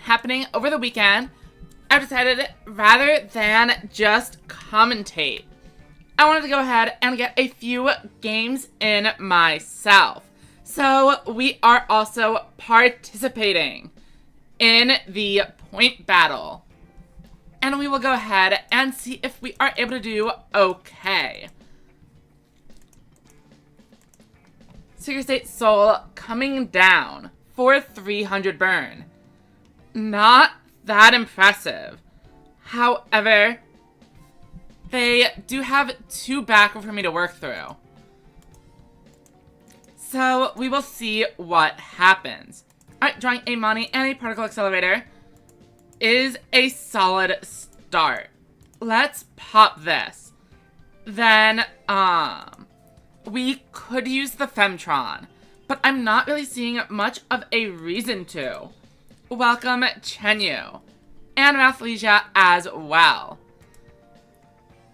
happening over the weekend, I decided rather than just commentate, I wanted to go ahead and get a few games in myself. So we are also participating in the point battle. And we will go ahead and see if we are able to do okay. Secret State Soul coming down for 300 burn. Not that impressive. However, they do have 2 back for me to work through. So we will see what happens. Alright, drawing a money and a particle accelerator is a solid start. Let's pop this. Then, we could use the Femtron, but I'm not really seeing much of a reason to. Welcome, Chenyu, and Rathlesia as well.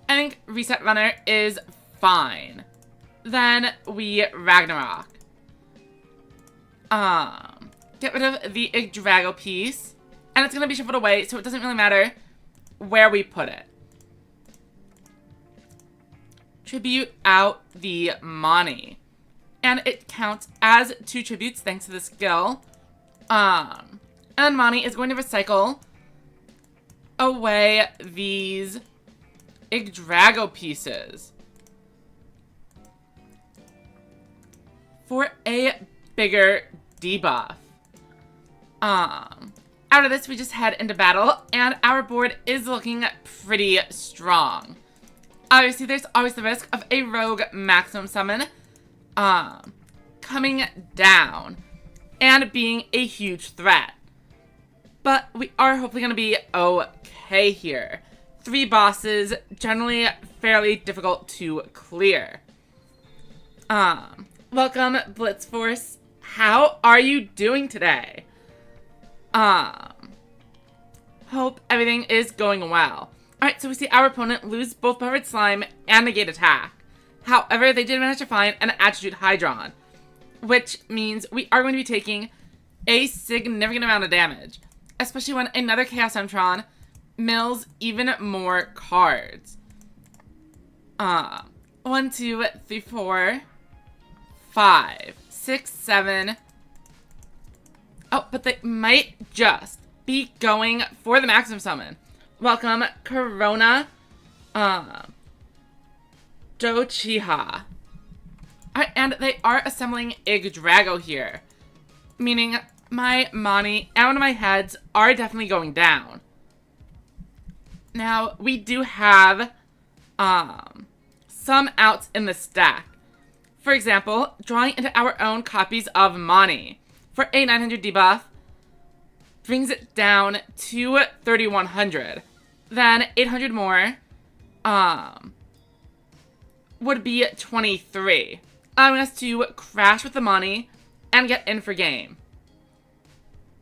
I think Reset Runner is fine. Then we Ragnarok. Get rid of the Yggdrago piece, and it's gonna be shuffled away, so it doesn't really matter where we put it. Tribute out the Mani. And it counts as 2 tributes thanks to the skill. And Mani is going to recycle away these Yggdrago pieces for a bigger debuff. Out of this, we just head into battle, and our board is looking pretty strong. Obviously, there's always the risk of a rogue maximum summon coming down and being a huge threat. But we are hopefully going to be okay here. 3 bosses, generally fairly difficult to clear. Welcome, Blitz Force. How are you doing today? Hope everything is going well. Alright, so we see our opponent lose both Buffered Slime and Negate Attack. However, they did manage to find an Attitude Hydron, which means we are going to be taking a significant amount of damage, especially when another Chaos Emtron mills even more cards. 1, 2, 3, 4, 5, 6, 7. Oh, but they might just be going for the maximum summon. Welcome, Corona, Dochiha. Alright, and they are assembling Yggdrago here, meaning my Mani and one of my heads are definitely going down. Now, we do have, some outs in the stack. For example, drawing into our own copies of Mani for a 900 debuff brings it down to 3,100. Then 800 more would be 23, allowing us to crash with the Mani and get in for game.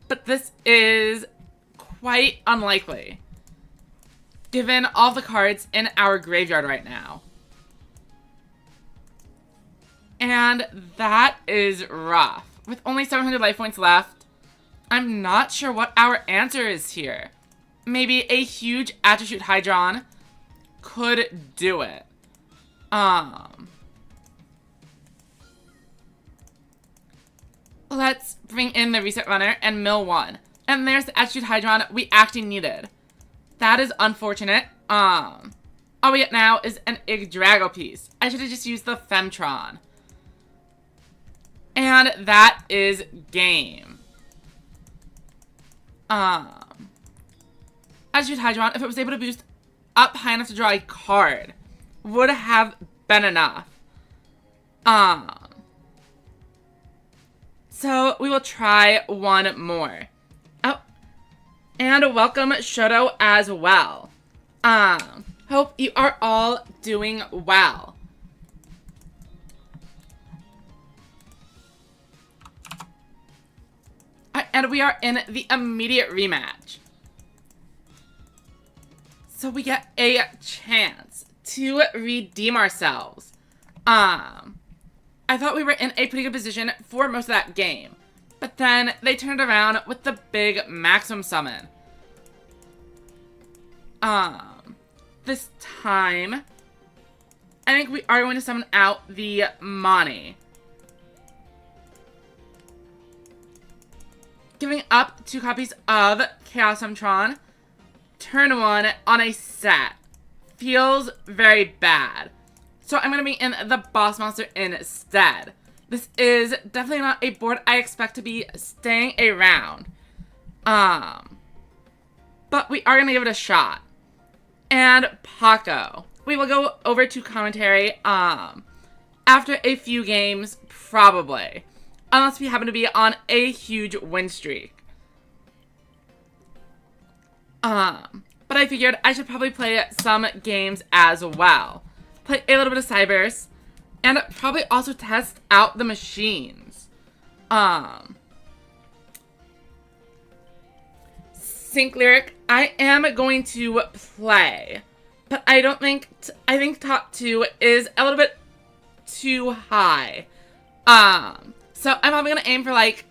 But this is quite unlikely, given all the cards in our graveyard right now. And that is rough. With only 700 life points left, I'm not sure what our answer is here. Maybe a huge Attitude Hydron could do it. Let's bring in the Reset Runner and mill 1. And there's the Attitude Hydron we actually needed. That is unfortunate. All we get now is an Yggdrago piece. I should have just used the Femtron. And that is game. Attitude Hydron, if it was able to boost up high enough to draw a card, would have been enough. So we will try one more. Oh, and welcome Shoto as well. Hope you are all doing well. And we are in the immediate rematch. So we get a chance to redeem ourselves. I thought we were in a pretty good position for most of that game. But then they turned around with the big maximum summon. This time, I think we are going to summon out the Mani. Giving up 2 copies of Chaos Tron. Turn 1 on a set. Feels very bad. So I'm going to be in the Boss Monster instead. This is definitely not a board I expect to be staying around. But we are going to give it a shot. And Paco. We will go over to commentary after a few games, probably. Unless we happen to be on a huge win streak. But I figured I should probably play some games as well. Play a little bit of Cybers. And probably also test out the machines. Sync Lyric, I am going to play. But I don't think, I think top 2 is a little bit too high. So I'm probably going to aim for like,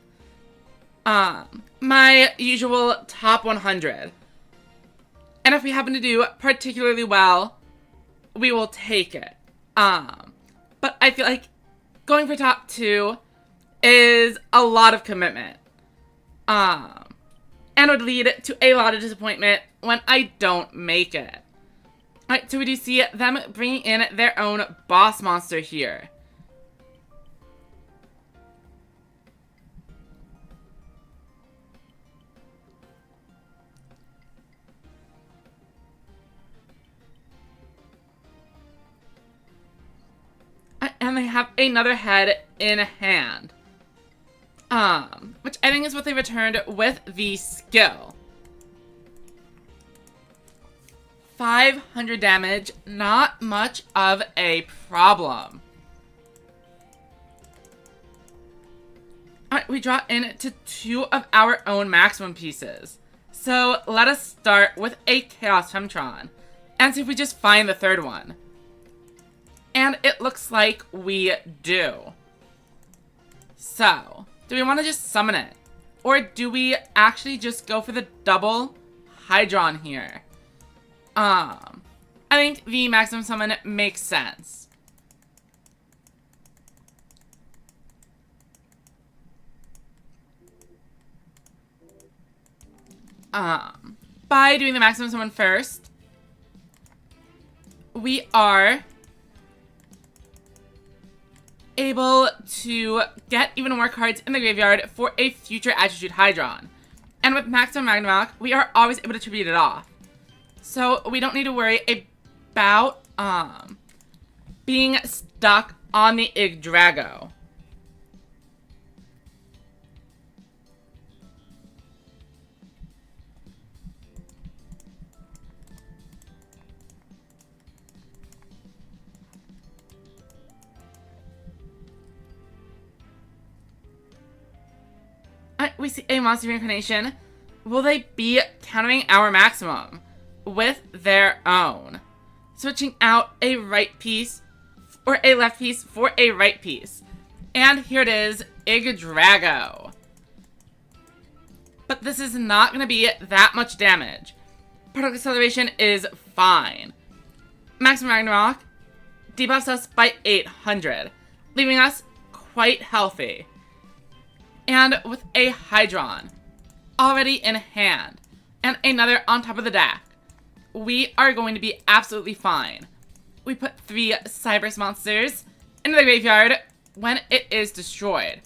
my usual top 100. And if we happen to do particularly well, we will take it. But I feel like going for top 2 is a lot of commitment. And would lead to a lot of disappointment when I don't make it. Alright, so we do see them bringing in their own boss monster here. And they have another head in hand. Which I think is what they returned with the skill. 500 damage, not much of a problem. Alright, we draw into 2 of our own maximum pieces. So let us start with a Chaos Femtron and see if we just find the 3rd one. And it looks like we do. So, do we want to just summon it? Or do we actually just go for the double Hydron here? I think the maximum summon makes sense. By doing the maximum summon first, we are able to get even more cards in the graveyard for a future Attitude Hydron. And with Maximum Magnavox, we are always able to tribute it off. So we don't need to worry about being stuck on the Yggdrago. We see a monster reincarnation. Will they be countering our maximum with their own? Switching out a right piece or a left piece for a right piece. And here it is, Yggdrago. But this is not going to be that much damage. Particle acceleration is fine. Maximum Ragnarok debuffs us by 800, leaving us quite healthy. And with a Hydron already in hand and another on top of the deck, we are going to be absolutely fine. We put 3 Cybers monsters into the graveyard when it is destroyed.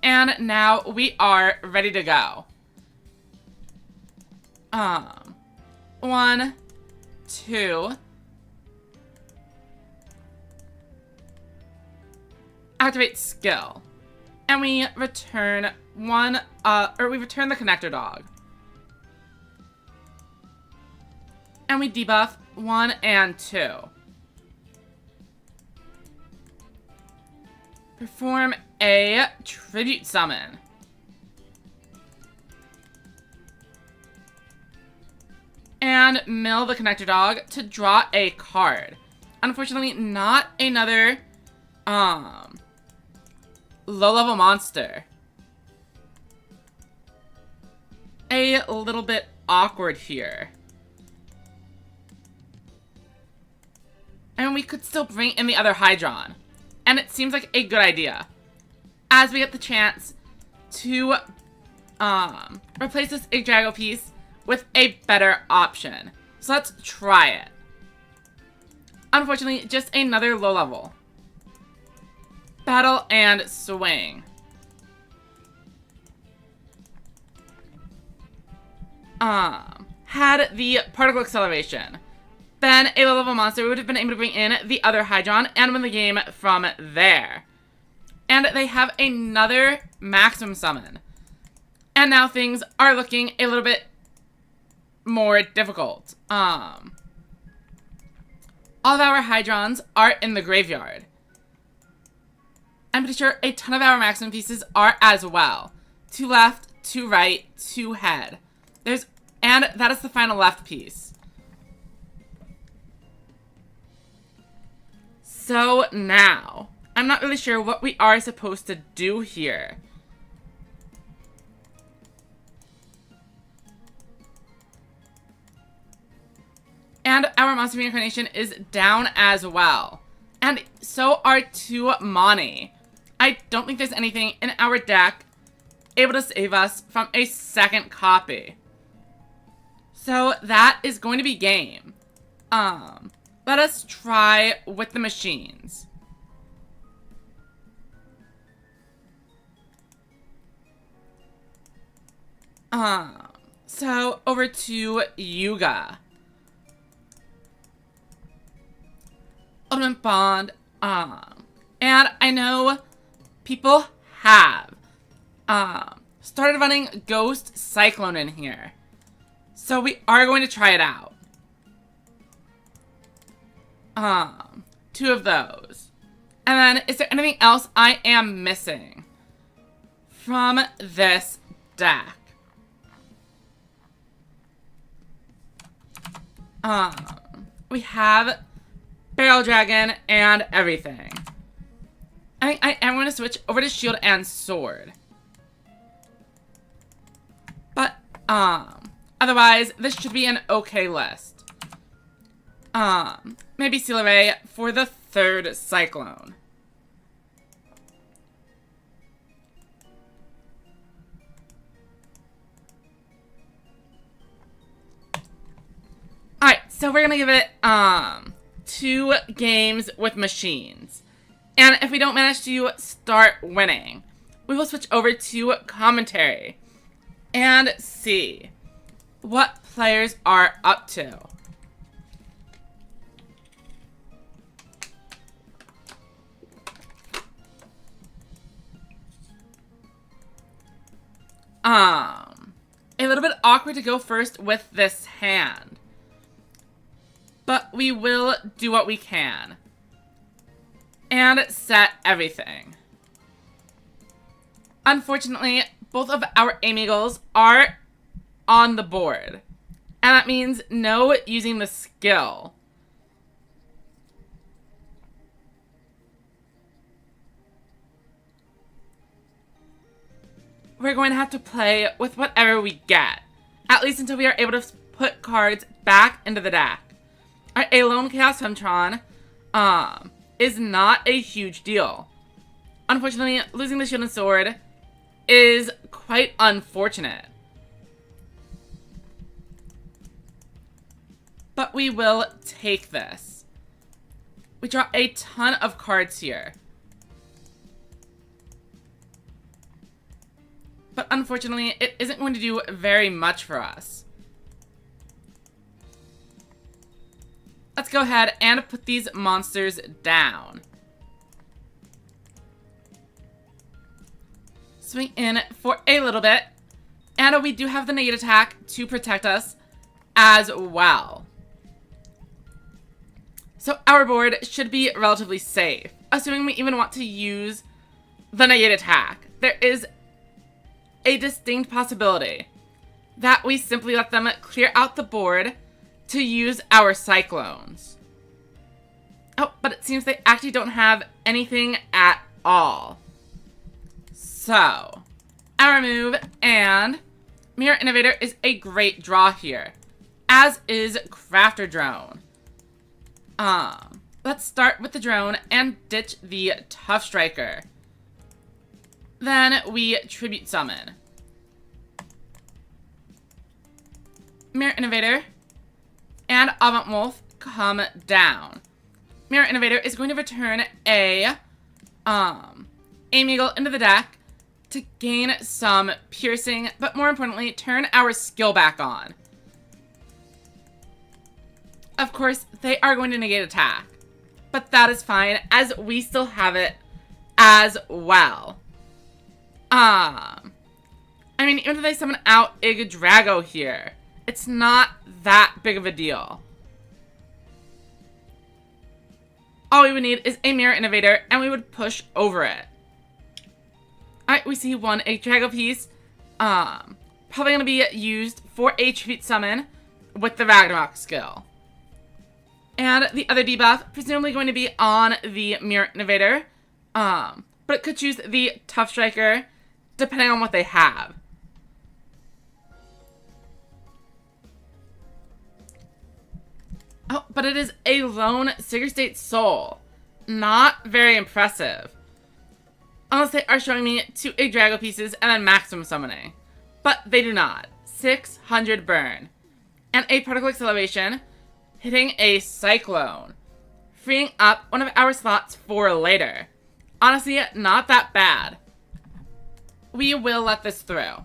And now we are ready to go. 1, 2. Activate skill. And we return we return the Connector Dog. And we debuff 1 and 2. Perform a Tribute Summon. And mill the Connector Dog to draw a card. Unfortunately, not another low-level monster. a little bit awkward here. And we could still bring in the other Hydron. And it seems like a good idea. As we get the chance to replace this Yggdrago piece with a better option. So let's try it. Unfortunately, just another low level. Battle and swing. Had the particle acceleration been a low level monster, we would have been able to bring in the other Hydron and win the game from there. And they have another maximum summon. And now things are looking a little bit more difficult. All of our Hydrons are in the graveyard. I'm pretty sure a ton of our maximum pieces are as well. 2 left, 2 right, 2 head. And that is the final left piece. So now, I'm not really sure what we are supposed to do here. And our monster reincarnation is down as well. And so are 2 Mani. I don't think there's anything in our deck able to save us from a second copy. So that is going to be game. Let us try with the machines. So over to Yuga. Ultimate Bond. And I know people have started running Ghost Cyclone in here. So we are going to try it out. 2 of those. And then, is there anything else I am missing from this deck? We have Barrel Dragon and everything. I think I am going to switch over to Shield and Sword. But, otherwise, this should be an okay list. Maybe Seal Array for the 3rd Cyclone. Alright, so we're gonna give it, 2 games with machines. And if we don't manage to start winning, we will switch over to commentary and see what players are up to. A little bit awkward to go first with this hand. But we will do what we can. And set everything. Unfortunately, both of our aim eagles are on the board. And that means no using the skill. We're going to have to play with whatever we get. At least until we are able to put cards back into the deck. A lone Chaos Femtron is not a huge deal. Unfortunately, losing the Shield and Sword is quite unfortunate. But we will take this. We draw a ton of cards here. But unfortunately, it isn't going to do very much for us. Let's go ahead and put these monsters down. Swing in for a little bit. And we do have the negate attack to protect us as well. So our board should be relatively safe, assuming we even want to use the negate attack. There is a distinct possibility that we simply let them clear out the board to use our Cyclones. Oh, but it seems they actually don't have anything at all. So, our move, and Mirror Innovator is a great draw here, as is Crafter Drone. Let's start with the drone and ditch the Tough Striker. Then we Tribute Summon. Mirror Innovator and Avant Wolf come down. Mirror Innovator is going to return a Aim Eagle into the deck to gain some piercing, but more importantly, turn our skill back on. Of course, they are going to negate attack, but that is fine as we still have it as well. I mean, even if they summon out Yggdrago here, it's not that big of a deal. All we would need is a Mirror Innovator, and we would push over it. Alright, we see one Yggdrago piece. Probably going to be used for a Tribute Summon with the Ragnarok skill. And the other debuff, presumably going to be on the Mirror Innovator. But it could choose the Tough Striker, depending on what they have. Oh, but it is a lone Sigurd State Soul. Not very impressive. Unless they are showing me 2 Yggdrago pieces and then maximum summoning. But they do not. 600 burn. And a Particle Acceleration, hitting a Cyclone. Freeing up one of our slots for later. Honestly, not that bad. We will let this through.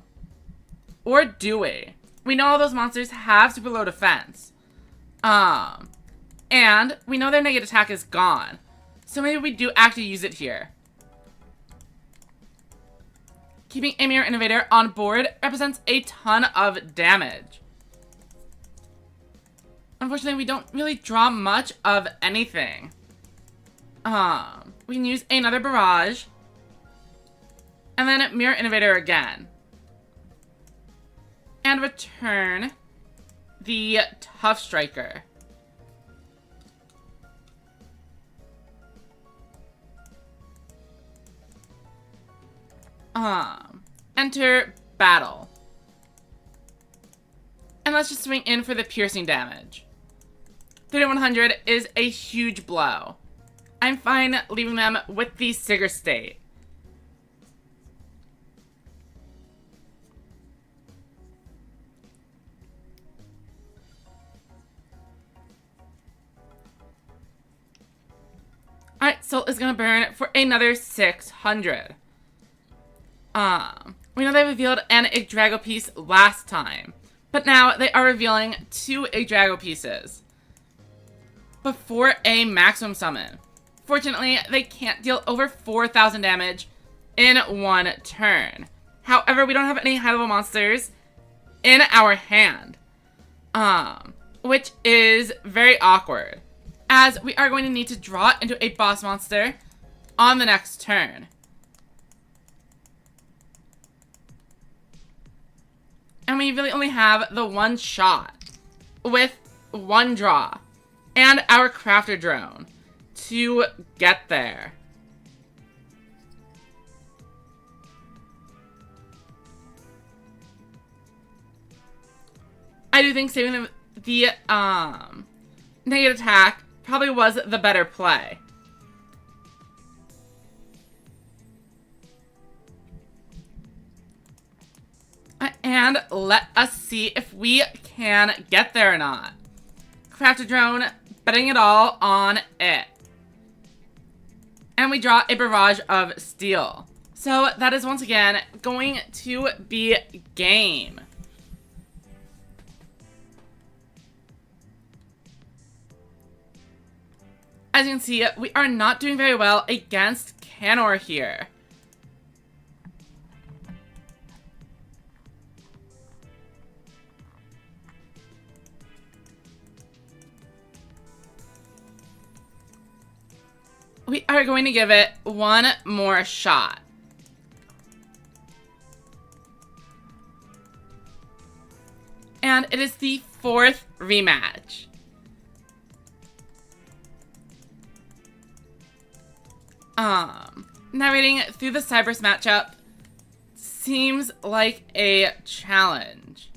Or do we? We know all those monsters have super low defense. And we know their negative attack is gone. So maybe we do actually use it here. Keeping a Mirror Innovator on board represents a ton of damage. Unfortunately, we don't really draw much of anything. We can use another Barrage. And then Mirror Innovator again. And return the Tough Striker. Enter battle. And let's just swing in for the piercing damage. 3100 is a huge blow. I'm fine leaving them with the Sigurd State. Alright, Soul is gonna burn for another 600. We know they revealed an Yggdrago piece last time, but now they are revealing 2 Yggdrago pieces before a maximum summon. Fortunately, they can't deal over 4,000 damage in one turn. However, we don't have any high-level monsters in our hand, which is very awkward, as we are going to need to draw into a boss monster on the next turn. And we really only have the one shot with one draw and our Crafter Drone to get there. I do think saving the negative attack probably was the better play. And let us see if we can get there or not. Crafter Drone, betting it all on it. And we draw a Barrage of Steel. So that is once again going to be game. As you can see, we are not doing very well against Canor here. We are going to give it one more shot. And it is the 4th rematch. Narrating through the Cyberse matchup, seems like a challenge.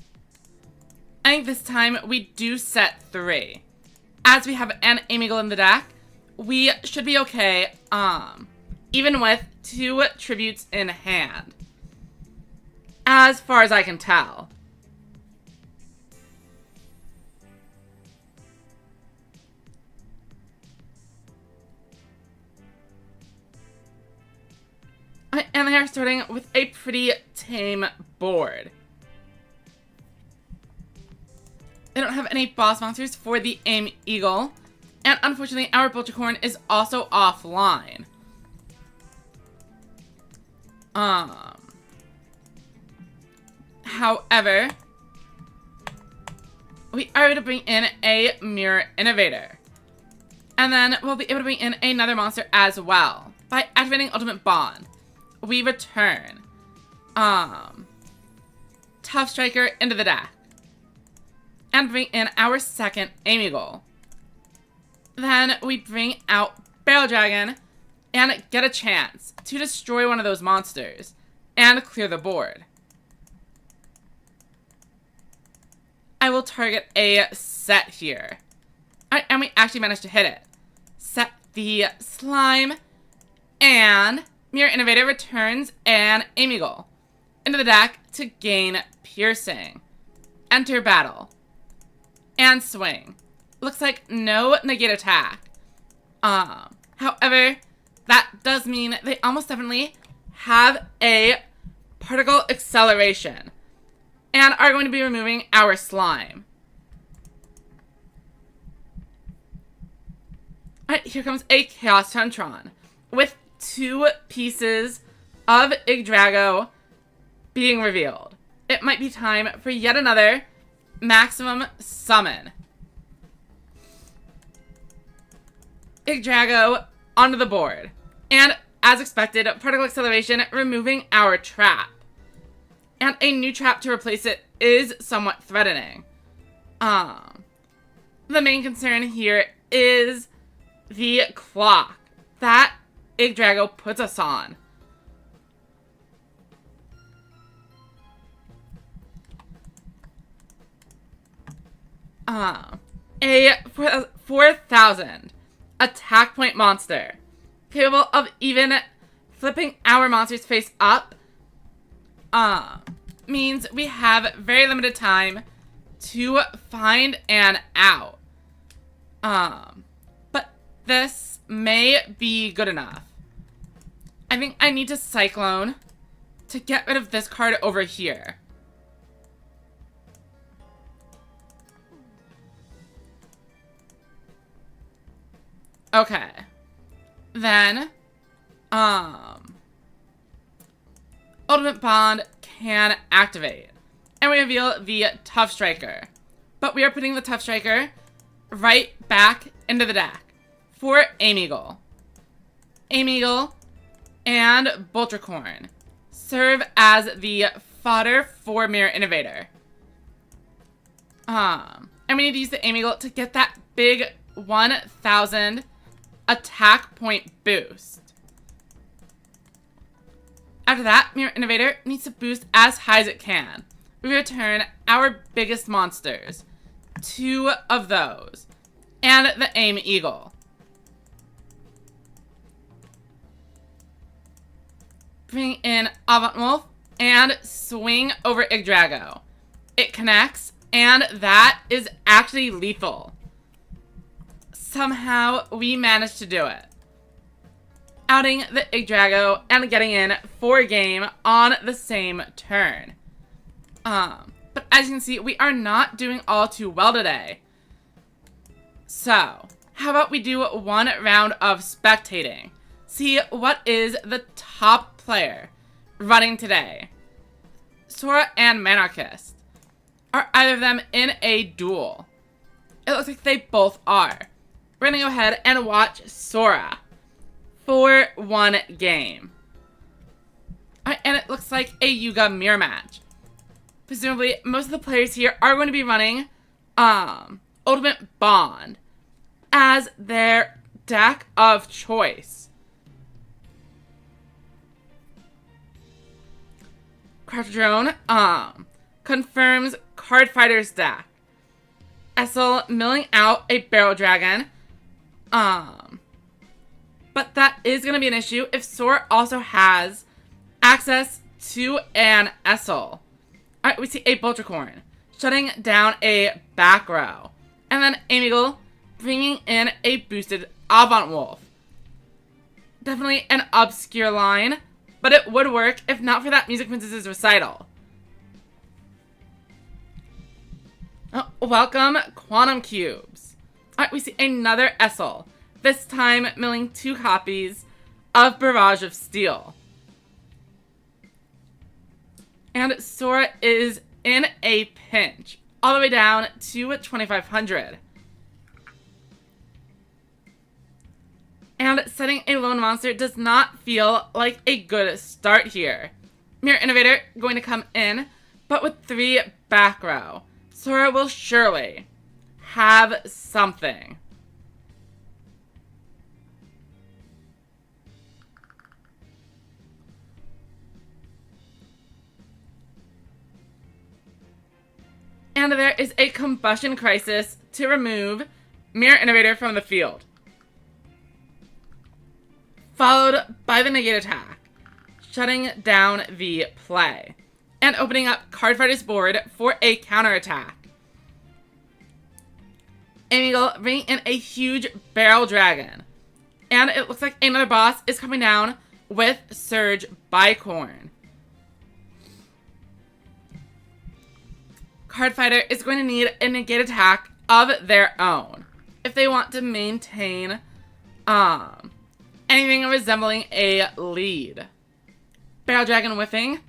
I think this time we do set 3. As we have an Amigal in the deck, we should be okay, even with 2 tributes in hand. As far as I can tell. And they are starting with a pretty tame board. They don't have any boss monsters for the Aim Eagle. And unfortunately, our Butchercorn is also offline. However, we are able to bring in a Mirror Innovator. And then we'll be able to bring in another monster as well. By activating Ultimate Bond, we return Tough Striker into the deck. And bring in our second Aim Eagle. Then we bring out Barrel Dragon and get a chance to destroy one of those monsters and clear the board. I will target a set here. And we actually managed to hit it. Set the Slime, and Mirror Innovator returns an Aim Eagle into the deck to gain Piercing. Enter battle. And swing. Looks like no negate attack. However, that does mean they almost definitely have a particle acceleration and are going to be removing our slime. Alright, here comes a Chaos Tantron with 2 pieces of Yggdrago being revealed. It might be time for yet another maximum summon. Yggdrago onto the board. And as expected, particle acceleration removing our trap. And a new trap to replace it is somewhat threatening. The main concern here is the clock that Yggdrago puts us on. A 4,000 attack point monster, capable of even flipping our monster's face up, means we have very limited time to find an out. But this may be good enough. I think I need to Cyclone to get rid of this card over here. Okay. Then, Ultimate Bond can activate. And we reveal the Tough Striker. But we are putting the Tough Striker right back into the deck for Aim Eagle. Aim Eagle and Butchercorn serve as the fodder for Mirror Innovator. And we need to use the Aim Eagle to get that big 1,000 attack point boost. After that, Mirror Innovator needs to boost as high as it can. We return our biggest monsters, 2 of those, and the Aim Eagle. Bring in Avant Wolf and swing over Yggdrago. It connects, and that is actually lethal. Somehow, we managed to do it. Outing the Yggdrago and getting in for a game on the same turn. But as you can see, we are not doing all too well today. So, how about we do 1 round of spectating? See what is the top player running today. Sora and Manarchist. Are either of them in a duel? It looks like they both are. We're gonna go ahead and watch Sora for 1 game. Alright, and it looks like a Yuga mirror match. Presumably, most of the players here are going to be running Ultimate Bond as their deck of choice. Crafter Drone, confirms Card Fighter's deck. Essel milling out a Barrel Dragon. But that is going to be an issue if Sora also has access to an Essel. Alright, we see a Boltricorn shutting down a back row. And then Amigal bringing in a boosted Avant Wolf. Definitely an obscure line, but it would work if not for that Music Princess's recital. Oh, welcome, Quantum Cubes. Alright, we see another Essel. This time milling 2 copies of Barrage of Steel. And Sora is in a pinch, all the way down to 2,500. And setting a lone monster does not feel like a good start here. Mirror Innovator going to come in, but with 3 back row. Sora will surely have something. And there is a Combustion Crisis to remove Mirror Innovator from the field. Followed by the Negate Attack, shutting down the play, and opening up Card Fighter's board for a counterattack. Amigal bringing in a huge Barrel Dragon, and it looks like another boss is coming down with Surge Bicorn. Card Fighter is going to need a Negate Attack of their own if they want to maintain anything resembling a lead. Barrel Dragon whiffing.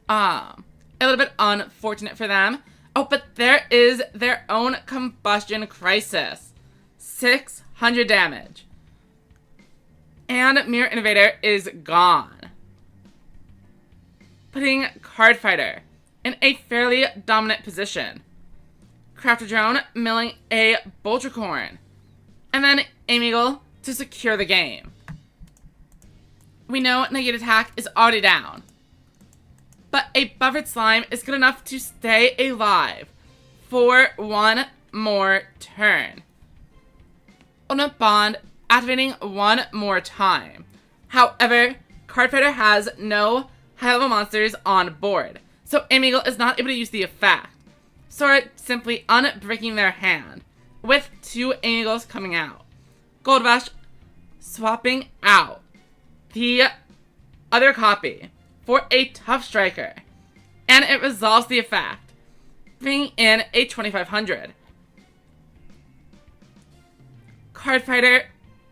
A little bit unfortunate for them. Oh, but there is their own Combustion Crisis. 600 damage. And Mirror Innovator is gone. Putting Card Fighter in a fairly dominant position. Crafter Drone milling a Boltricorn. And then Amigal to secure the game. We know Negate Attack is already down. But a Buffered Slime is good enough to stay alive for one more turn. Ultimate Bond activating one more time. However, Card Fighter has no high-level monsters on board, so Amigal is not able to use the effect. Sora simply unbreaking their hand, with 2 Amigals coming out. Gold Rush swapping out the other copy for a Tough Striker, and it resolves the effect, bringing in a 2,500. Card Fighter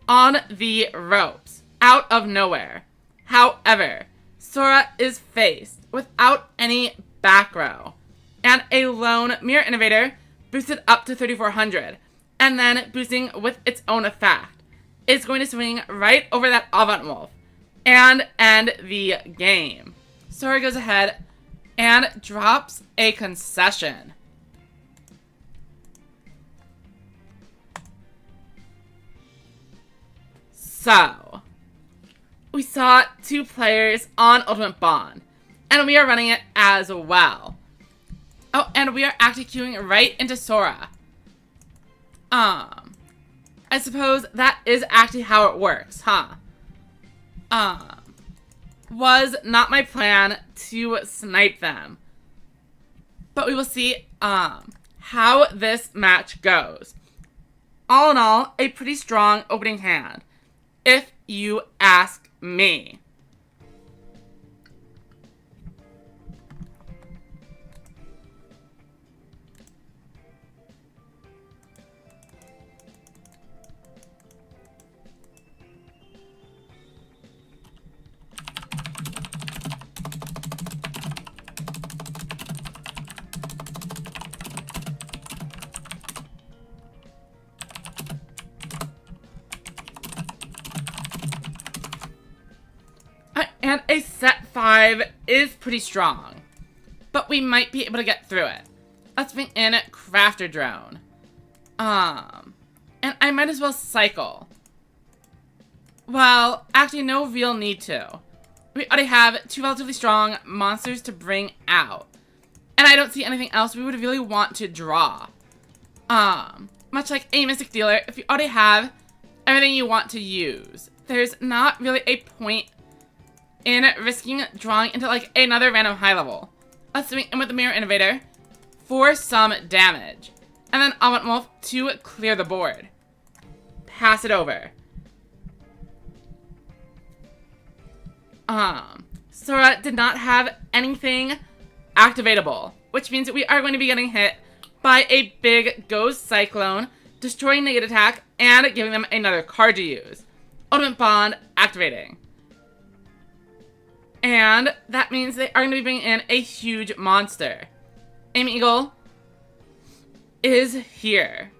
on the ropes, out of nowhere. However, Sora is faced without any back row, and a lone Mirror Innovator boosted up to 3,400, and then boosting with its own effect, is going to swing right over that Avant Wolf and end the game. Sora goes ahead and drops a concession. So, we saw 2 players on Ultimate Bond, and we are running it as well. Oh, and we are actually queuing right into Sora. I suppose that is actually how it works, huh? Was not my plan to snipe them. But we will see, how this match goes. All in all, a pretty strong opening hand, if you ask me. And a set 5 is pretty strong, but we might be able to get through it. Let's bring in Crafter Drone. And I might as well cycle. Well, actually no real need to. We already have 2 relatively strong monsters to bring out. And I don't see anything else we would really want to draw. Much like a Mystic Dealer, if you already have everything you want to use, there's not really a point in risking drawing into like another random high level. Let's swing in with the Mirror Innovator for some damage. And then I want Wolf to clear the board. Pass it over. Sora did not have anything activatable, which means that we are going to be getting hit by a big Ghost Cyclone, destroying negative attack, and giving them another card to use. Ultimate Bond activating. And that means they are going to be bringing in a huge monster. Aim Eagle is here.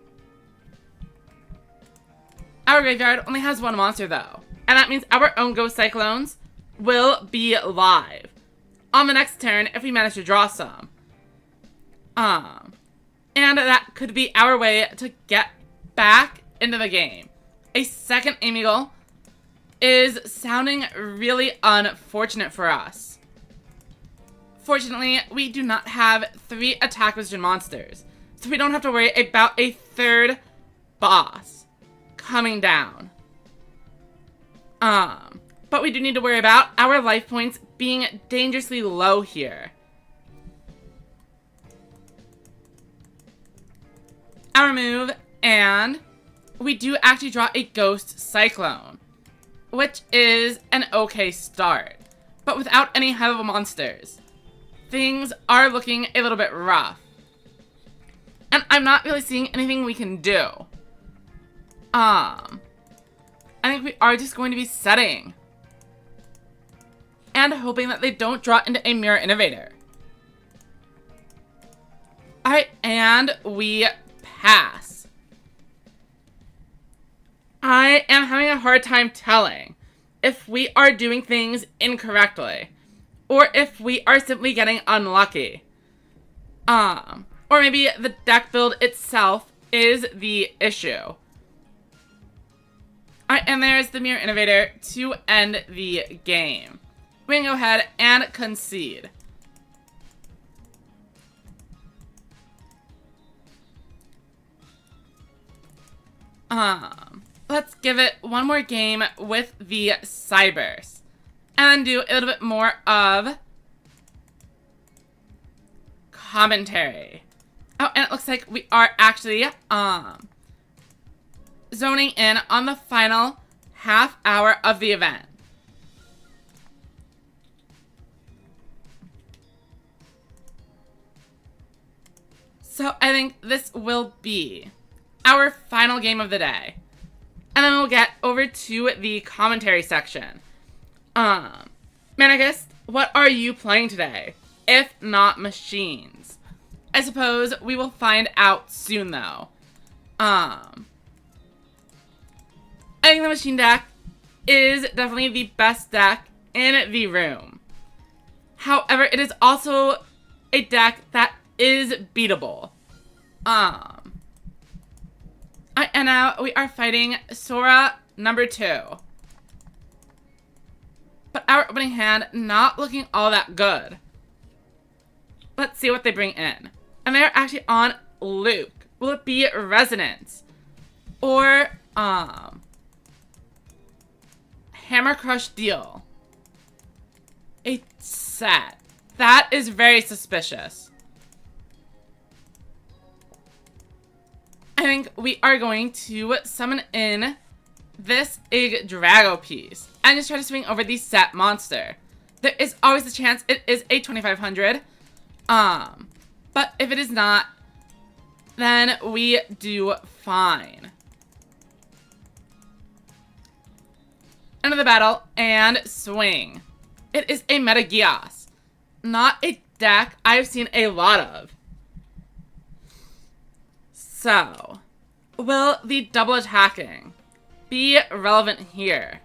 Our graveyard only has 1 monster though, and that means our own Ghost Cyclones will be live on the next turn if we manage to draw some. And that could be our way to get back into the game. A second Aim Eagle is sounding really unfortunate for us. Fortunately, we do not have 3 attack resistant monsters, so we don't have to worry about a 3rd boss coming down. But we do need to worry about our life points being dangerously low here. Our move, and we do actually draw a Ghost Cyclone, which is an okay start, but without any high-level monsters, things are looking a little bit rough. And I'm not really seeing anything we can do. I think we are just going to be setting and hoping that they don't draw into a Mirror Innovator. Alright, and we pass. I am having a hard time telling if we are doing things incorrectly or if we are simply getting unlucky. Or maybe the deck build itself is the issue. Alright, and there's the Mirror Innovator to end the game. We can go ahead and concede. Let's give it one more game with the Cyberse. And then do a little bit more of commentary. Oh, and it looks like we are actually zoning in on the final half hour of the event. So I think this will be our final game of the day. And then we'll get over to the commentary section. Manarchist, what are you playing today? If not machines. I suppose we will find out soon though. I think the machine deck is definitely the best deck in the room. However, it is also a deck that is beatable. And now we are fighting Sora number 2. But our opening hand not looking all that good. Let's see what they bring in. And they're actually on Luke. Will it be Resonance? Or, Hammer Crush Deal? A set. That is very suspicious. I think we are going to summon in this Drago piece and just try to swing over the set monster. There is always the chance it is a 2500. But if it is not, then we do fine. End of the battle and swing. It is a Meta Geass, not a deck I've seen a lot of. So, will the double attacking be relevant here?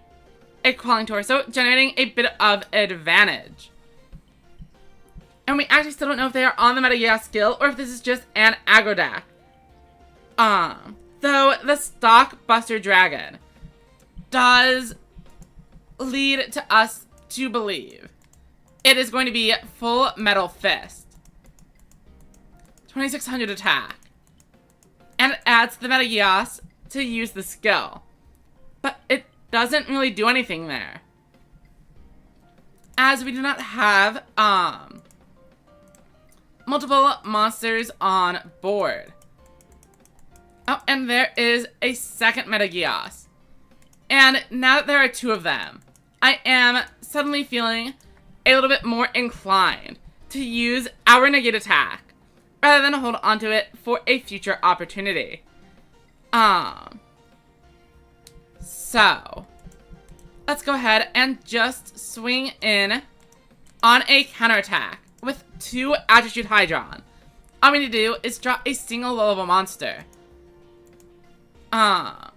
A Crawling Torso generating a bit of advantage. And we actually still don't know if they are on the Meta Geass skill or if this is just an aggro deck. Though the stock Buster Dragon does lead to us to believe it is going to be Full Metal Fist. 2600 attack. And it adds the Metageos to use the skill. But it doesn't really do anything there, as we do not have multiple monsters on board. Oh, and there is a second Metageos. And now that there are two of them, I am suddenly feeling a little bit more inclined to use our negate attack rather than hold onto it for a future opportunity. So let's go ahead and just swing in on a counterattack with 2 Attitude Hydron. All we need to do is drop a single low-level monster. I'll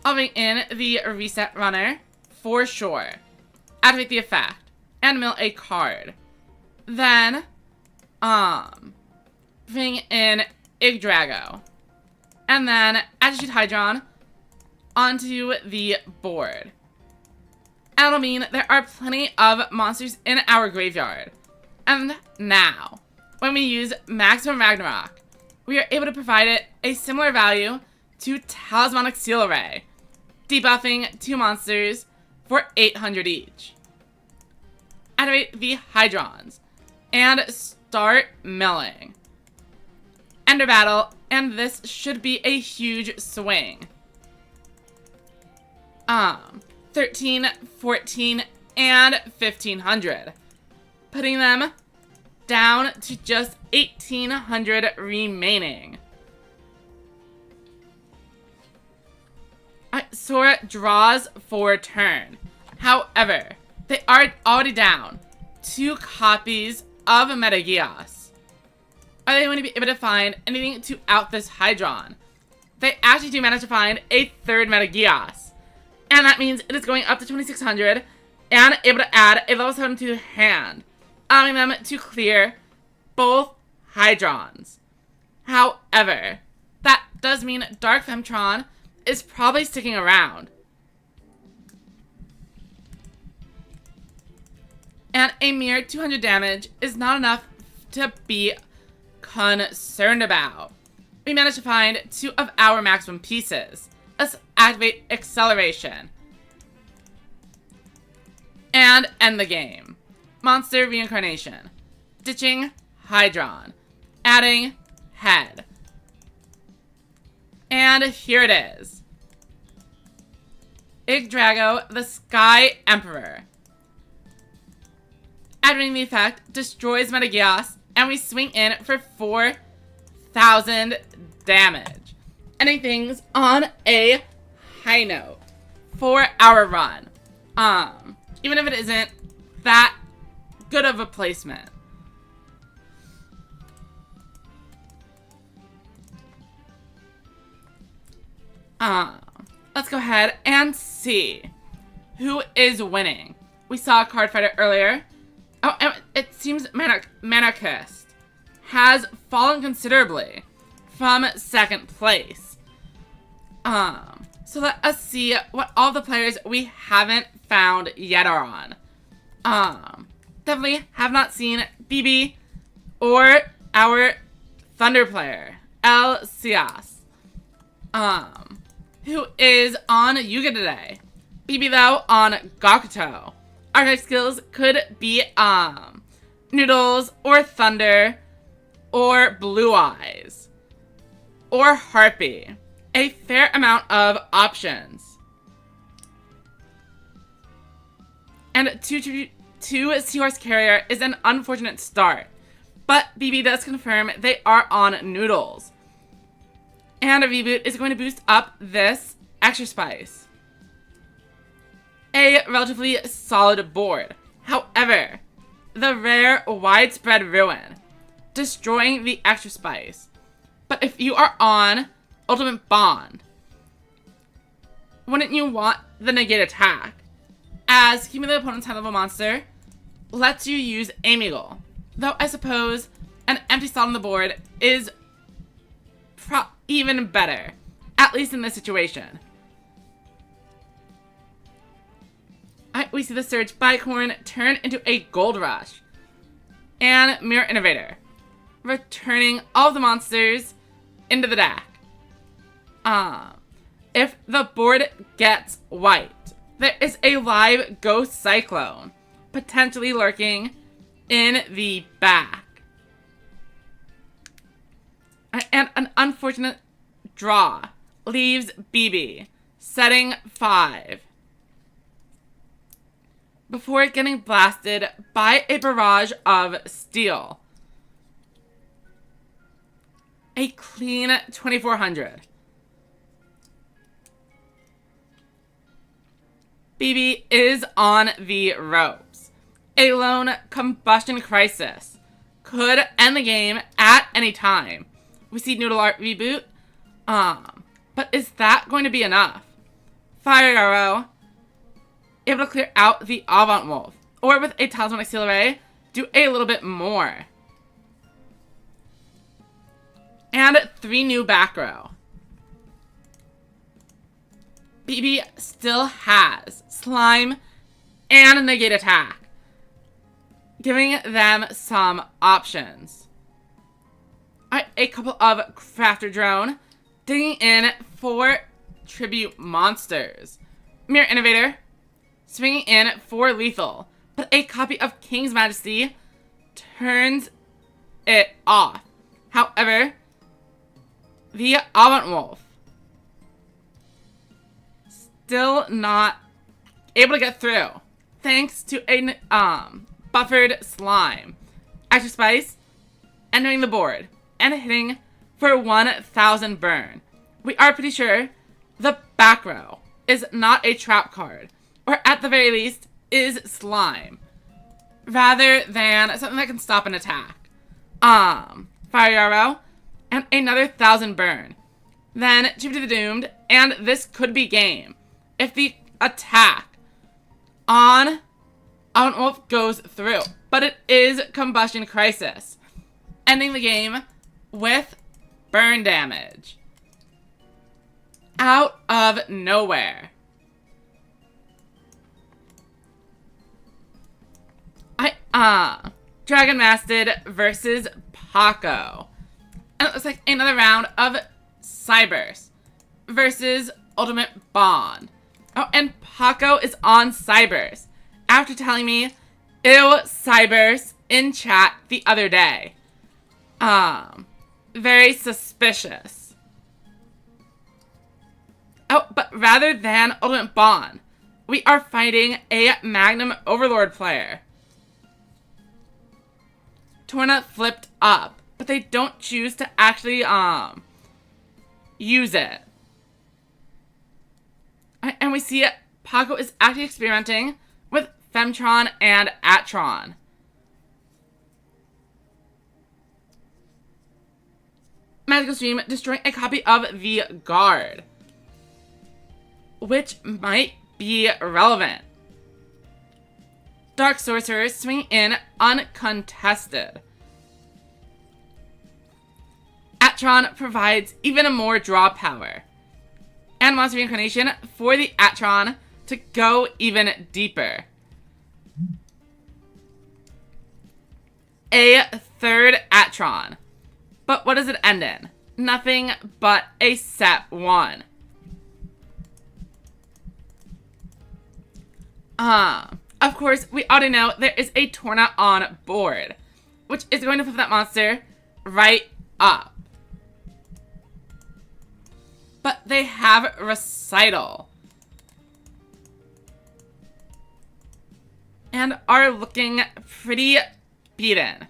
bring in the Reset Runner for sure. Activate the effect and mill a card. Then, bring in Yggdrago. And then Attitude Hydron onto the board. And it'll mean there are plenty of monsters in our graveyard. And now, when we use Maximum Ragnarok, we are able to provide it a similar value to Talismanic Seal Array, debuffing 2 monsters for 800 each. Activate the Hydrons, and start milling. Ender battle, and this should be a huge swing. 13, 14, and 1500. Putting them down to just 1800 remaining. Sora draws for turn. However, they are already down 2 copies of Metageos. Are they going to be able to find anything to out this Hydron? They actually do manage to find a 3rd Metageos. And that means it is going up to 2600 and able to add a level 7 to hand, allowing them to clear both Hydrons. However, that does mean Dark Femtron is probably sticking around. And a mere 200 damage is not enough to be concerned about. We managed to find 2 of our maximum pieces. Let's activate Acceleration. And end the game. Monster Reincarnation. Ditching Hydron. Adding Head. And here it is. Yggdrago, the Sky Emperor. Activating the effect, destroys Metageos, and we swing in for 4,000 damage. Ending things on a high note for our run. Even if it isn't that good of a placement. Let's go ahead and see who is winning. We saw a card fighter earlier. Oh, and it seems Manarchist has fallen considerably from 2nd place. So let us see what all the players we haven't found yet are on. Definitely have not seen BB or our Thunder player, El Cias, who is on Yuga today. BB though on Gakuto. Archetype skills could be Noodles or Thunder or Blue Eyes or Harpy. A fair amount of options. And 2 Seahorse Carrier is an unfortunate start, but BB does confirm they are on Noodles. And a reboot is going to boost up this extra spice. A relatively solid board. However, the rare Widespread Ruin, destroying the extra spice. But if you are on Ultimate Bond, wouldn't you want the negate attack? As keeping the opponent's high level monster lets you use Amigal. Though I suppose an empty slot on the board is even better, at least in this situation. We see the Surge Bicorn turn into a Gold Rush. And Mirror Innovator, returning all of the monsters into the deck. If the board gets white, there is a live Ghost Cyclone, potentially lurking in the back. And an unfortunate draw leaves BB, setting 5. Before getting blasted by a barrage of steel. A clean 2400. BB is on the ropes. A lone Combustion Crisis could end the game at any time. We see Noodle Art reboot. But is that going to be enough? Fire Arrow, able to clear out the Avant Wolf. Or with a Talismanic Seal Array, do a little bit more. And 3 new back row. BB still has Slime and Negate Attack, giving them some options. Alright, a couple of Crafter Drone, digging in for Tribute Monsters. Mirror Innovator, swinging in for lethal, but a copy of King's Majesty turns it off. However, the Avant Wolf still not able to get through, thanks to a buffered Slime. Extra Spice, entering the board, and hitting for 1,000 burn. We are pretty sure the back row is not a trap card, or at the very least, is Slime, rather than something that can stop an attack. Fire Arrow, and another 1,000 burn. Then Chip to the Doomed, and this could be game. If the attack on Avant Wolf goes through, but it is Combustion Crisis, ending the game with burn damage. Out of nowhere. Dragon Masted versus Paco. And it looks like another round of Cyberse versus Ultimate Bond. Oh, and Paco is on Cyberse after telling me, ew, Cyberse, in chat the other day. Very suspicious. Oh, but rather than Ultimate Bond, we are fighting a Magnum Overlord player. Torna flipped up, but they don't choose to actually, use it. And we see it, Paco is actually experimenting with Femtron and Atron. Magical Stream destroying a copy of the Guard, which might be relevant. Dark Sorcerers swinging in uncontested. Atron provides even more draw power. And Monster Reincarnation for the Atron to go even deeper. A third Atron. But what does it end in? Nothing but a set 1. Of course, we already know there is a Torna on board, which is going to flip that monster right up. But they have Recital. And are looking pretty beaten.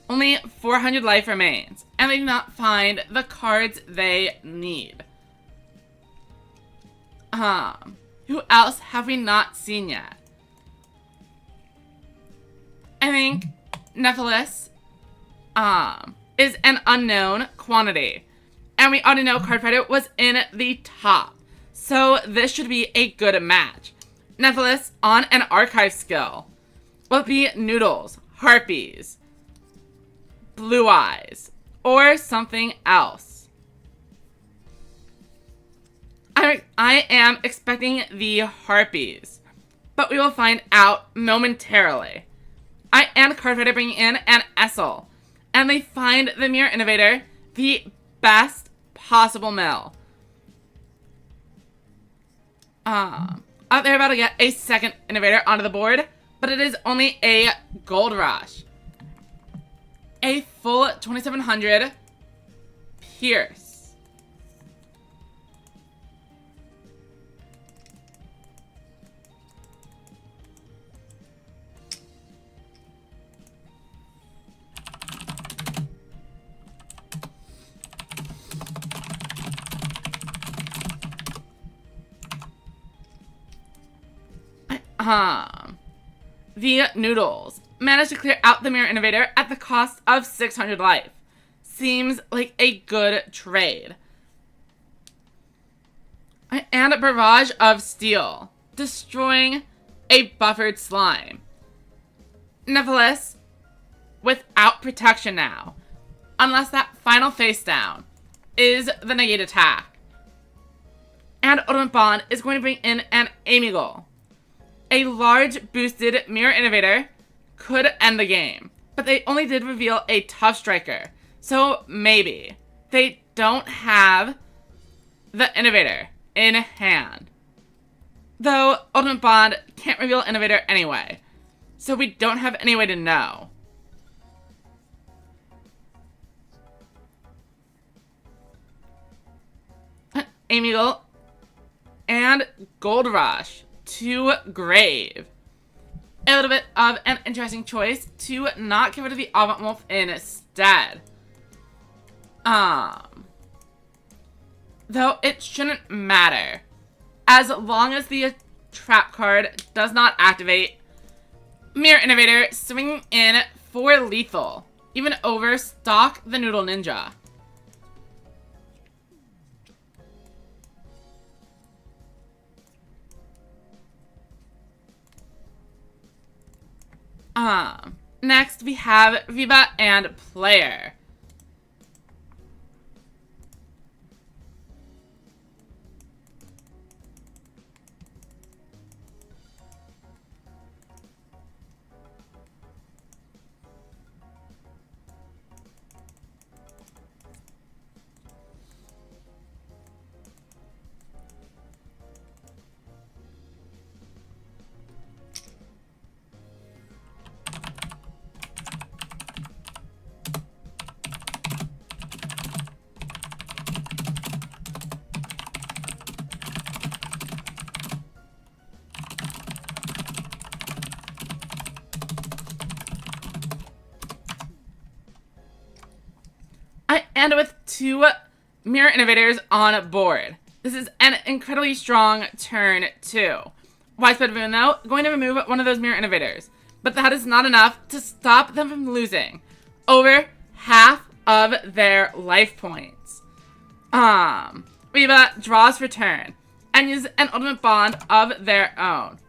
Only 400 life remains, and they do not find the cards they need. Who else have we not seen yet? I think Nephilis is an unknown quantity. And we already know Card Fighter was in the top. So this should be a good match. Nephilis on an archive skill. Will it be Noodles, Harpies, Blue Eyes, or something else? I am expecting the Harpies. but we will find out momentarily. I and Card Fighter bring in an Essel, and they find the Mirror Innovator the best possible mill. They're about to get a second Innovator onto the board, but it is only a Gold Rush. A full 2700 Pierce. The Noodles managed to clear out the Mirror Innovator at the cost of 600 life. Seems like a good trade. And a Barrage of Steel, destroying a buffered slime. Nevertheless, without protection now, unless that final face down is the negate attack. And Ultimate Bond is going to bring in an Amigal. A large boosted Mirror Innovator could end the game, but they only did reveal a Tough Striker, so maybe they don't have the Innovator in hand. Though Ultimate Bond can't reveal Innovator anyway, so we don't have any way to know. Amigal and Gold Rush to Grave. A little bit of an interesting choice to not get rid of the Avant Wolf instead. Though it shouldn't matter. As long as the trap card does not activate, Mirror Innovator swinging in for lethal, even over Stalk the Noodle Ninja. Next we have Viva and Player. And with two Mirror Innovators on board. This is an incredibly strong turn, too. Widespread Boon, though, going to remove one of those Mirror Innovators. But that is not enough to stop them from losing over half of their life points. Viva draws for turn and uses an Ultimate Bond of their own.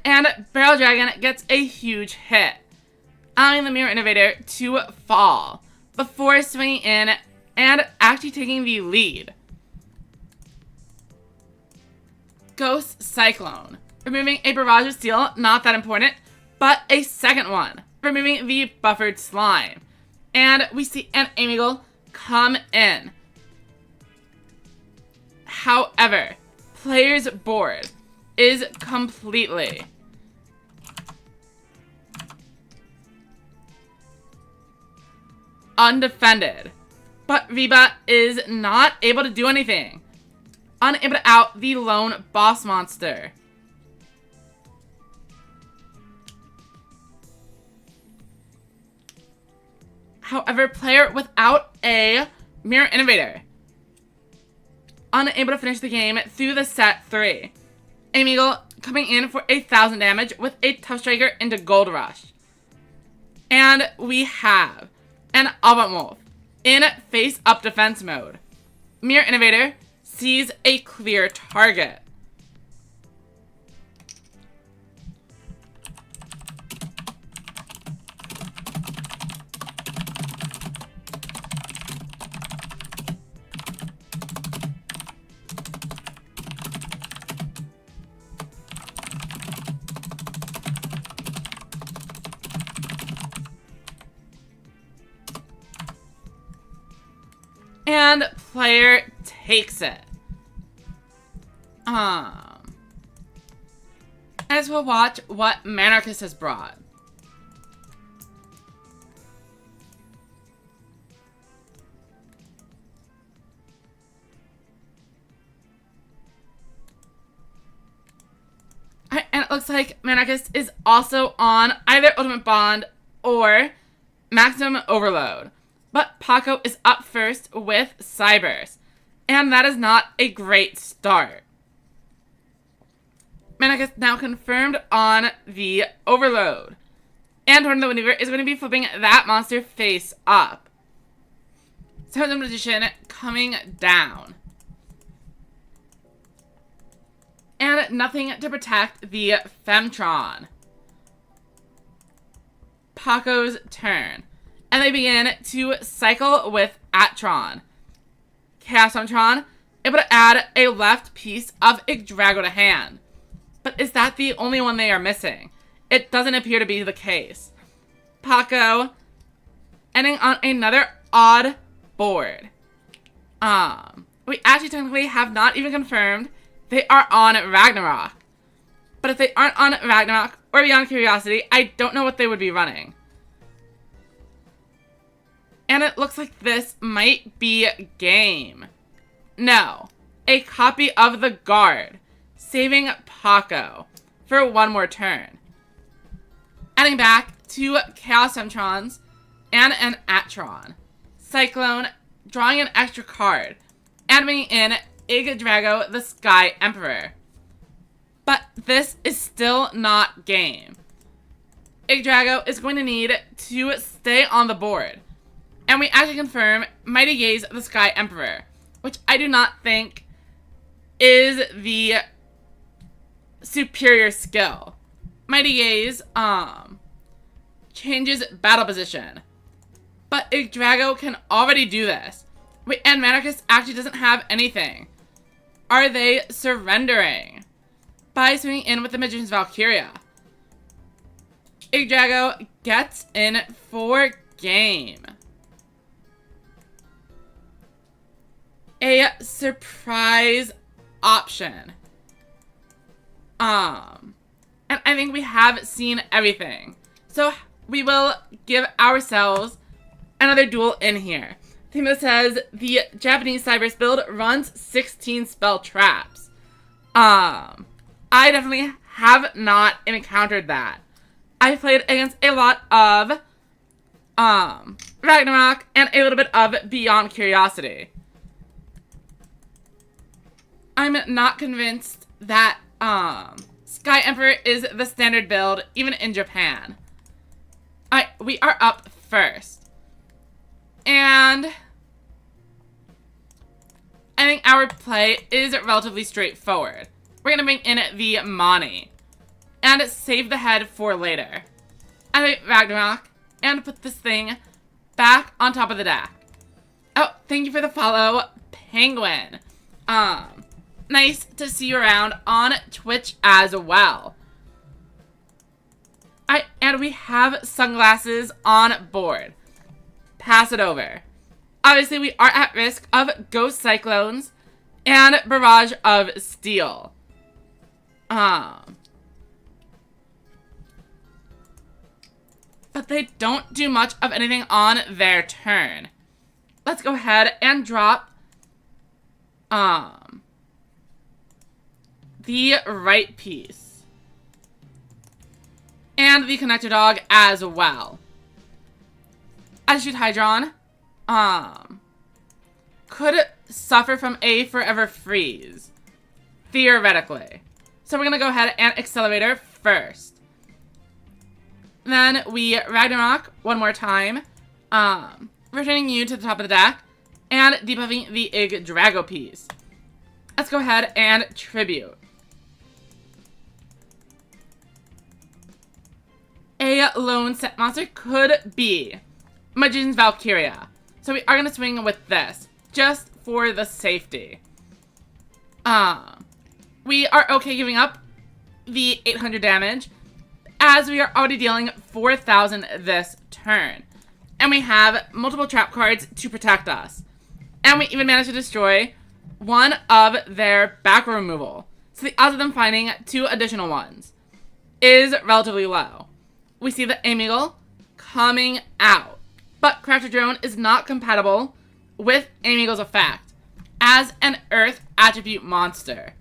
And Barrel Dragon gets a huge hit, allowing the Mirror Innovator to fall before swinging in and actually taking the lead. Ghost Cyclone, removing a Barrage of Steel, not that important, but a second one, removing the buffered slime. And we see an Amigal come in. However, player's board is completely undefended, but Viva is not able to do anything. Unable to out the lone boss monster. However, player without a Mirror Innovator, unable to finish the game through the set 3. Amigal coming in for 1,000 damage with a Tough Striker into Gold Rush. And we have an Avant Wolf in face-up defense mode. Mirror Innovator sees a clear target. And player takes it. As we'll watch what Manarchus has brought. And it looks like Manarchus is also on either Ultimate Bond or Maximum Overload. But Paco is up first with Cyberse, and that is not a great start. Manarchus now confirmed on the Overload, and Horn of the Wind Weaver is going to be flipping that monster face up. Seventh Magician coming down. And nothing to protect the Femtron. Paco's turn. And they begin to cycle with Atron. Chaos Femtron able to add a left piece of Yggdrago to hand. But is that the only one they are missing? It doesn't appear to be the case. Paco ending on another odd board. We actually technically have not even confirmed they are on Ragnarok. But if they aren't on Ragnarok or Beyond Curiosity, I don't know what they would be running. And it looks like this might be game. No. A copy of the Guard, saving Paco for one more turn. Adding back to Chaos Femtrons and an Atron. Cyclone, drawing an extra card, and bringing in Yggdrago, the Sky Emperor. But this is still not game. Yggdrago is going to need to stay on the board. And we actually confirm Mighty Gaze, the Sky Emperor, which I do not think is the superior skill. Mighty Gaze changes battle position, but Yggdrago can already do this. Wait, and Manarchus actually doesn't have anything. Are they surrendering by swinging in with the Magician's Valkyria? Yggdrago gets in for game. A surprise option. And I think we have seen everything. So we will give ourselves another duel in here. I think that says the Japanese Cyberse build runs 16 spell traps. I definitely have not encountered that. I've played against a lot of Ragnarok and a little bit of Beyond Curiosity. I'm not convinced that Sky Emperor is the standard build, even in Japan. We are up first. And I think our play is relatively straightforward. We're going to bring in the Mani and save the head for later. Activate Ragnarok and put this thing back on top of the deck. Oh, thank you for the follow, Penguin. Nice to see you around on Twitch as well. And we have sunglasses on board. Pass it over. Obviously, we are at risk of Ghost Cyclones and Barrage of Steel. But they don't do much of anything on their turn. Let's go ahead and drop the right piece. And the connector dog as well. Attitude Hydron could suffer from a forever freeze. Theoretically. So we're going to go ahead and Accelerator first. Then we Ragnarok one more time. Returning you to the top of the deck. and debuffing the Yggdrago piece. Let's go ahead and tribute. A lone set monster could be Magician's Valkyria. So we are going to swing with this, just for the safety. We are okay giving up the 800 damage, as we are already dealing 4,000 this turn. And we have multiple trap cards to protect us. And we even managed to destroy one of their back row removal. So the odds of them finding 2 additional ones is relatively low. We see the Amigal coming out. But Crafter Drone is not compatible with Amigal's effect as an Earth attribute monster.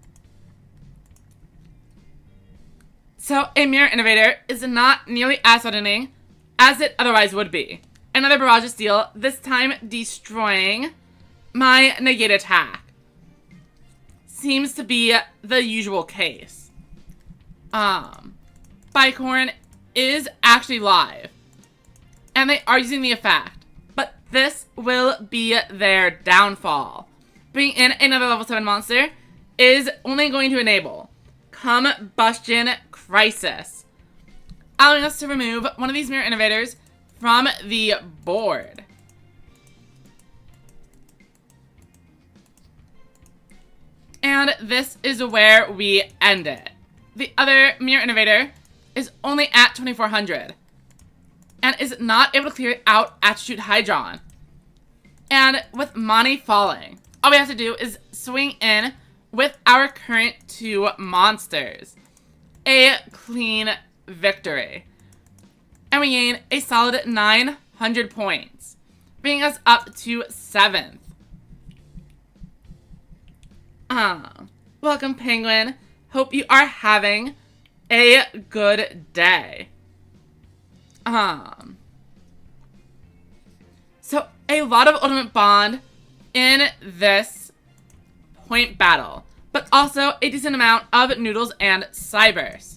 So a Mirror Innovator is not nearly as threatening as it otherwise would be. Another Barrage of Steel, this time destroying my negate attack. Seems to be the usual case. Bicorn is actually live, and they are using the effect, but this will be their downfall. Bringing in another level 7 monster is only going to enable Combustion Crisis, allowing us to remove one of these Mirror Innovators from the board. And this is where we end it. The other Mirror Innovator is only at 2,400 and is not able to clear out Attribute Hydron. And with Mani falling, all we have to do is swing in with our current 2 monsters. A clean victory. And we gain a solid 900 points, bringing us up to 7th. Welcome, Penguin. Hope you are having a good day. So a lot of Ultimate Bond in this point battle, but also a decent amount of Noodles and Cybers.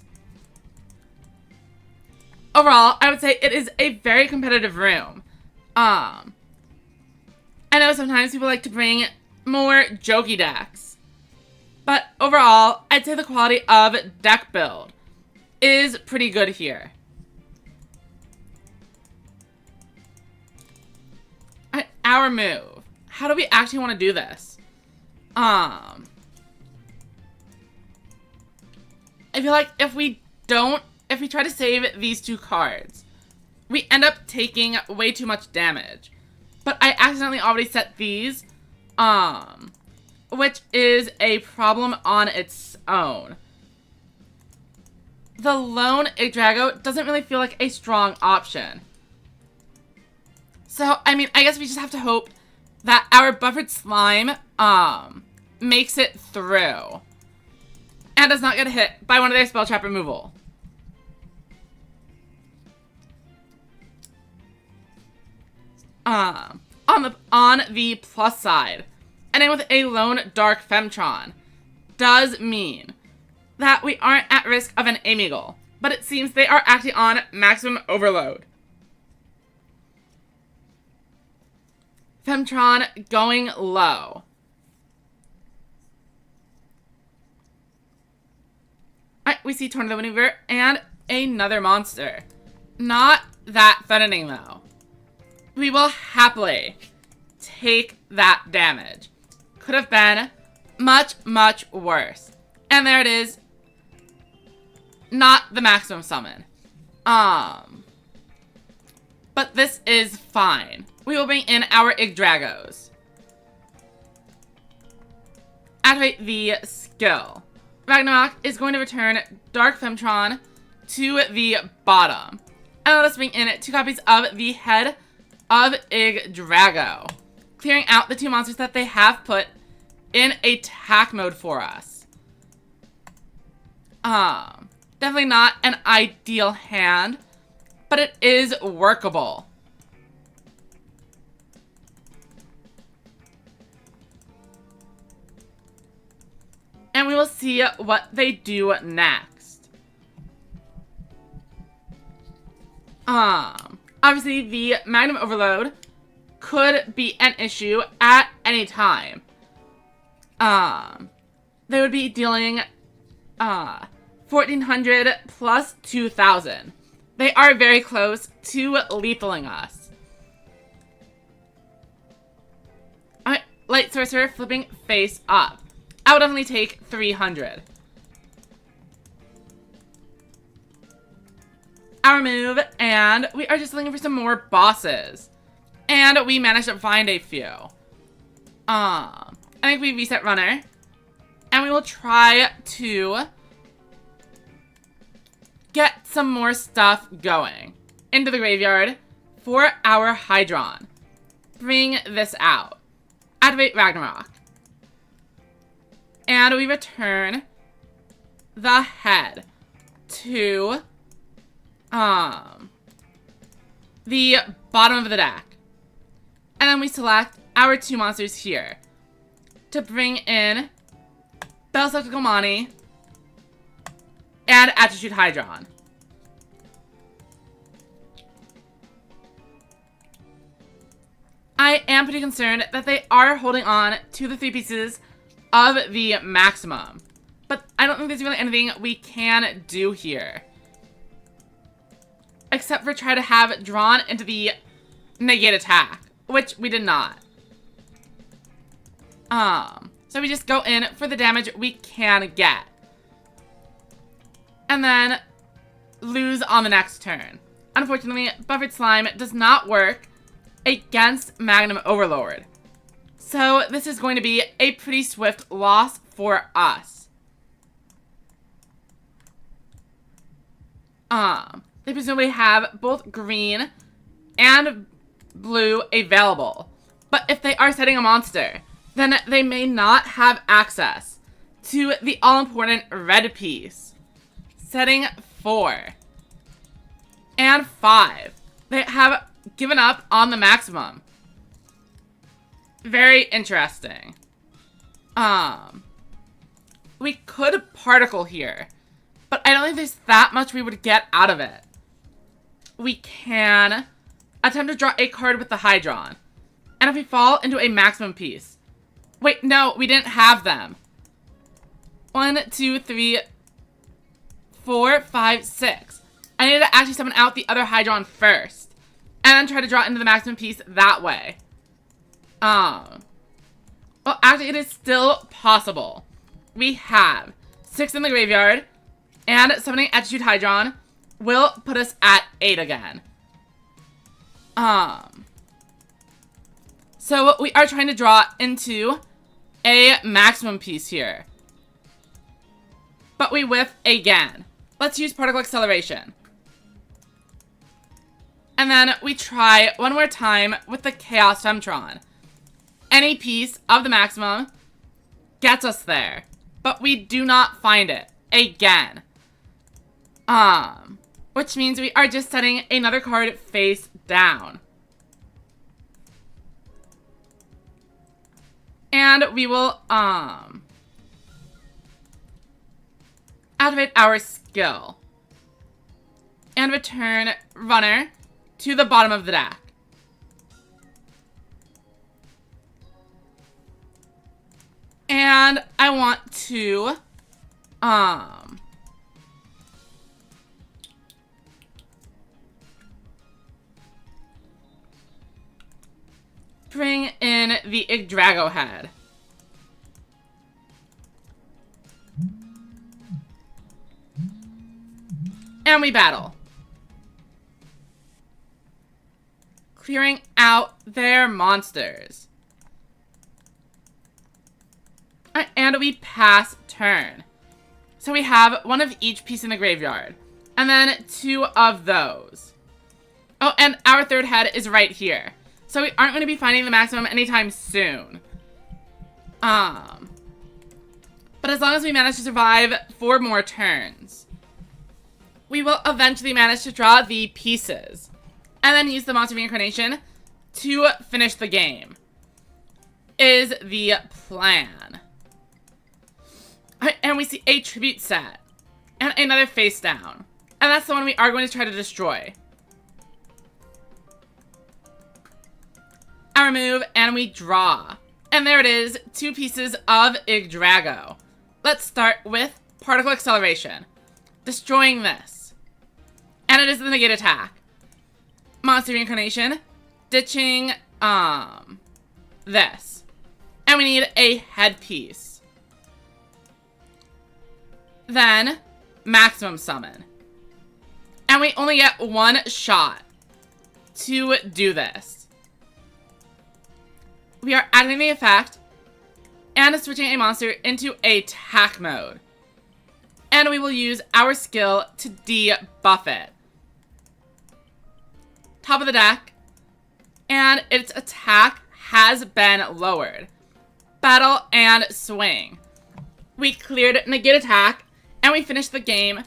Overall, I would say it is a very competitive room. I know sometimes people like to bring more jokey decks, but overall, I'd say the quality of deck build is pretty good here. Alright, our move. How do we actually want to do this? I feel like if we try to save these 2 cards, we end up taking way too much damage. But I accidentally already set these, which is a problem on its own. The lone Yggdrago doesn't really feel like a strong option. So, I mean, I guess we just have to hope that our buffered slime, makes it through. And does not get hit by one of their spell trap removal. On the plus side, ending with a lone Dark Femtron does mean that we aren't at risk of an Amigal, but it seems they are acting on maximum overload. Femtron going low. Alright, we see Tornado Maneuver and another monster. Not that threatening though. We will happily take that damage. Could have been much, much worse. And there it is. Not the maximum summon. But this is fine. We will bring in our Yggdragos. Activate the skill. Ragnarok is going to return Dark Femtron to the bottom. And let us bring in 2 copies of the head of Yggdrago, clearing out the 2 monsters that they have put in attack mode for us. Definitely not an ideal hand, but it is workable. And we will see what they do next. Obviously, the Magnum Overload could be an issue at any time. They would be dealing 1,400 plus 2,000. They are very close to lethaling us. Alright, Light Sorcerer flipping face up. I would only take 300. Our move, and we are just looking for some more bosses. And we managed to find a few. I think we reset runner. And we will try to get some more stuff going into the graveyard for our Hydron. Bring this out. Activate Ragnarok. And we return the head to the bottom of the deck. And then we select our two monsters here to bring in Bell Mani and Attitude Hydron. I am pretty concerned that they are holding on to the 3 pieces of the maximum. But I don't think there's really anything we can do here. Except for try to have it drawn into the negate attack, which we did not. So we just go in for the damage we can get. And then lose on the next turn. Unfortunately, Buffered Slime does not work against Magnum Overlord. So this is going to be a pretty swift loss for us. They presumably have both green and blue available. But if they are setting a monster, then they may not have access to the all-important red piece. Setting 4 and 5. They have given up on the maximum. Very interesting. We could particle here, but I don't think there's that much we would get out of it. We can attempt to draw a card with the Hydron. And if we fall into a maximum piece. Wait, no, we didn't have them. 1, 2, 3, 4, 5, 6. I needed to actually summon out the other Hydron first. And then try to draw into the maximum piece that way. Well, actually, it is still possible. We have 6 in the graveyard. And summoning Attitude Hydron will put us at 8 again. So we are trying to draw into a maximum piece here. But we whiff again. Let's use Particle Acceleration. And then we try one more time with the Chaos Femtron. Any piece of the maximum gets us there. But we do not find it. Again. Which means we are just setting another card face down. And we will, activate our skill. And return runner to the bottom of the deck. And I want to, bring in the Yggdrago head. And we battle. Clearing out their monsters. And we pass turn. So we have one of each piece in the graveyard. And then 2 of those. Oh, and our third head is right here. So we aren't going to be finding the maximum anytime soon. But as long as we manage to survive 4 more turns, we will eventually manage to draw the pieces. And then use the Monster Reincarnation to finish the game. Is the plan. And we see a tribute set. And another face down. And that's the one we are going to try to destroy. our move, and we draw. And there it is, 2 pieces of Yggdrago. Let's start with particle acceleration. Destroying this. And it is the negate attack. Monster reincarnation. Ditching, this. And we need a headpiece. Then, maximum summon. And we only get 1 shot to do this. We are adding the effect and switching a monster into attack mode. And we will use our skill to debuff it. Top of the deck. And its attack has been lowered. Battle and swing. We cleared negate attack, and we finished the game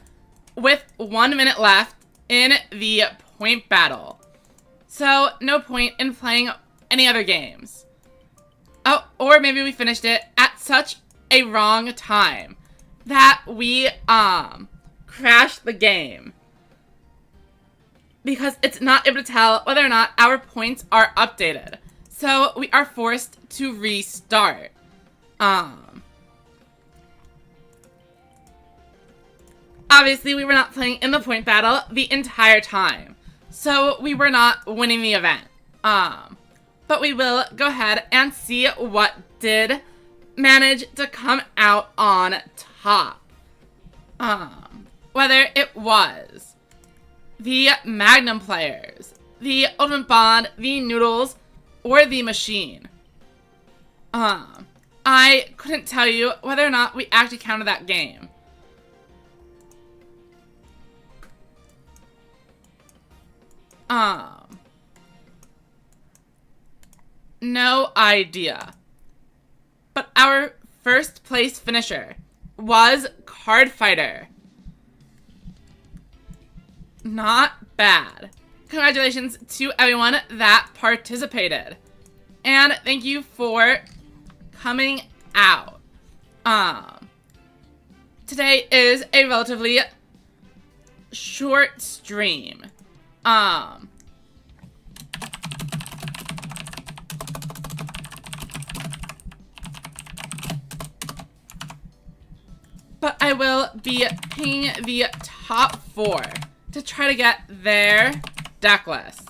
with 1 minute left in the point battle. So, no point in playing any other games. Oh, or maybe we finished it at such a wrong time that we, crashed the game. Because it's not able to tell whether or not our points are updated. So, we are forced to restart. Obviously, we were not playing in the point battle the entire time. So, we were not winning the event. But we will go ahead and see what did manage to come out on top. Whether it was the Magnum players, the Ultimate Bond, the Noodles, or the Machine. I couldn't tell you whether or not we actually counted that game. No idea. But our first place finisher was Card Fighter. Not bad. Congratulations to everyone that participated. And thank you for coming out. Today is a relatively short stream. But I will be picking the top 4 to try to get their deck lists.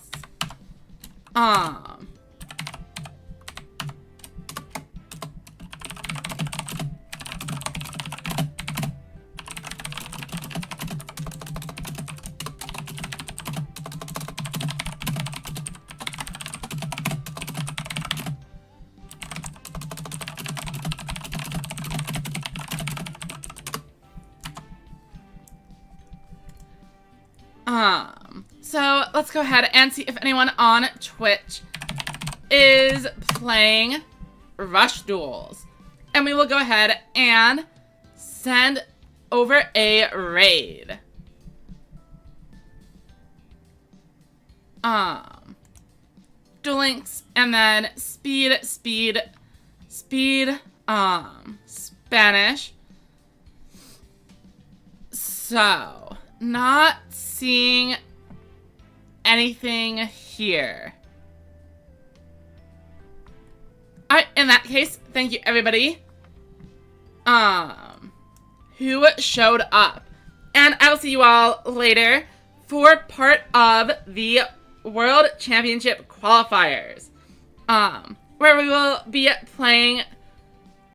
So let's go ahead and see if anyone on Twitch is playing Rush Duels. And we will go ahead and send over a raid. Duel Links, and then speed, Spanish. So, not seeing anything here. Alright, in that case, thank you everybody who showed up. And I will see you all later for part of the World Championship qualifiers. Where we will be playing